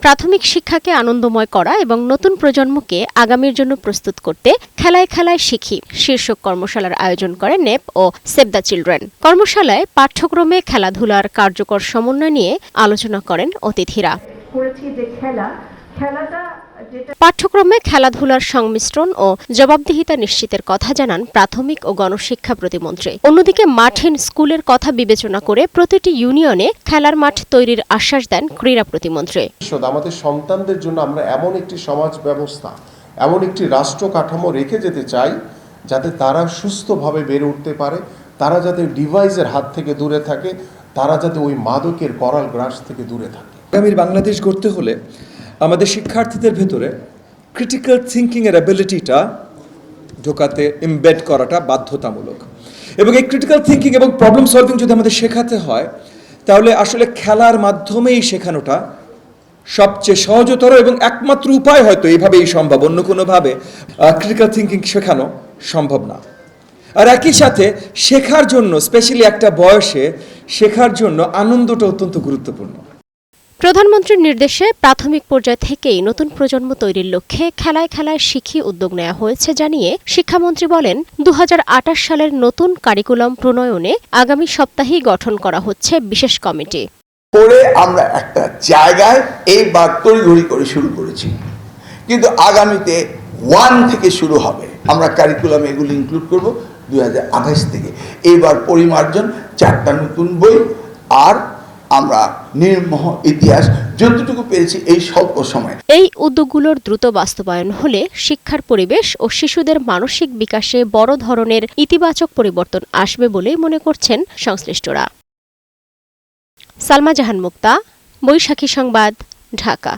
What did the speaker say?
প্রাথমিক শিক্ষাকে আনন্দময় করা এবং নতুন প্রজন্মকে আগামীর জন্য প্রস্তুত করতে খেলায় খেলায় শিখি শীর্ষক কর্মশালার আয়োজন করে নেপ ও সেভ দ্য চিলড্রেন। কর্মশালায় পাঠ্যক্রমে খেলাধুলার কার্যকর সমন্বয় নিয়ে আলোচনা করেন অতিথিরা। পাঠ্যক্রমে খেলাধুলার সংমিশ্রণ ও জবাবদিহিতা নিশ্চিতের কথা জানান প্রাথমিক ও গণশিক্ষা প্রতিমন্ত্রী। অন্যদিকে মাঠহীন স্কুলের কথা বিবেচনা করে প্রতিটি ইউনিয়নে খেলার মাঠ তৈরির আশ্বাস দেন ক্রীড়া প্রতিমন্ত্রী। আমাদের সন্তানদের জন্য আমরা এমন একটি সমাজ ব্যবস্থা, এমন একটি রাষ্ট্র কাঠামো রেখে যেতে চাই যাতে তারা সুস্থভাবে বেড়ে উঠতে পারে, তারা যাতে ডিভাইসের হাত থেকে দূরে থাকে, তারা যাতে ওই মাদকের করাল গ্রাস থেকে দূরে থাকে। আগামীর বাংলাদেশ গড়তে হলে আমাদের শিক্ষার্থীদের ভেতরে ক্রিটিক্যাল থিঙ্কিংয়ের অ্যাবিলিটিটা ঢোকাতে, এমবেড করাটা বাধ্যতামূলক। এবং এই ক্রিটিক্যাল থিঙ্কিং এবং প্রবলেম সলভিং যদি আমাদের শেখাতে হয়, তাহলে আসলে খেলার মাধ্যমেই শেখানোটা সবচেয়ে সহজতর এবং একমাত্র উপায় হয়তো এইভাবেই সম্ভব, অন্য কোনোভাবে ক্রিটিক্যাল থিঙ্কিং শেখানো সম্ভব না। আর একই সাথে শেখার জন্য, স্পেশালি একটা বয়সে শেখার জন্য আনন্দটা অত্যন্ত গুরুত্বপূর্ণ। প্রধানমন্ত্রীর নির্দেশে প্রাথমিক পর্যায় থেকেই নতুন প্রজন্ম তৈরির লক্ষ্যে খেলায় খেলায় শিখি উদ্যোগ নেওয়া হয়েছে জানিয়ে শিক্ষামন্ত্রী বলেন, ২০২৮ সালের নতুন কারিকুলাম প্রণয়নে আগামী সপ্তাহেই গঠন করা হচ্ছে বিশেষ কমিটি। পরে আমরা একটা জায়গায় এইবার তড়িঘড়ি করে শুরু করেছি, কিন্তু আগামীতে 1 থেকে শুরু হবে। আমরা কারিকুলাম এগুলো ইনক্লুড করব ২০২৮ থেকে। এইবার পরিমার্জন 4টা নতুন বই, আর আমরা নির্মোহ ইতিহাস যতটুকু পেরেছি এই স্বল্প সময়ে। এই উদ্যোগগুলোর দ্রুত বাস্তবায়ন হলে শিক্ষার পরিবেশ ও শিশুদের মানসিক বিকাশে বড় ধরনের ইতিবাচক পরিবর্তন আসবে বলেই মনে করছেন সংশ্লিষ্টরা। সালমা জাহান মুক্তা, বৈশাখী সংবাদ, ঢাকা।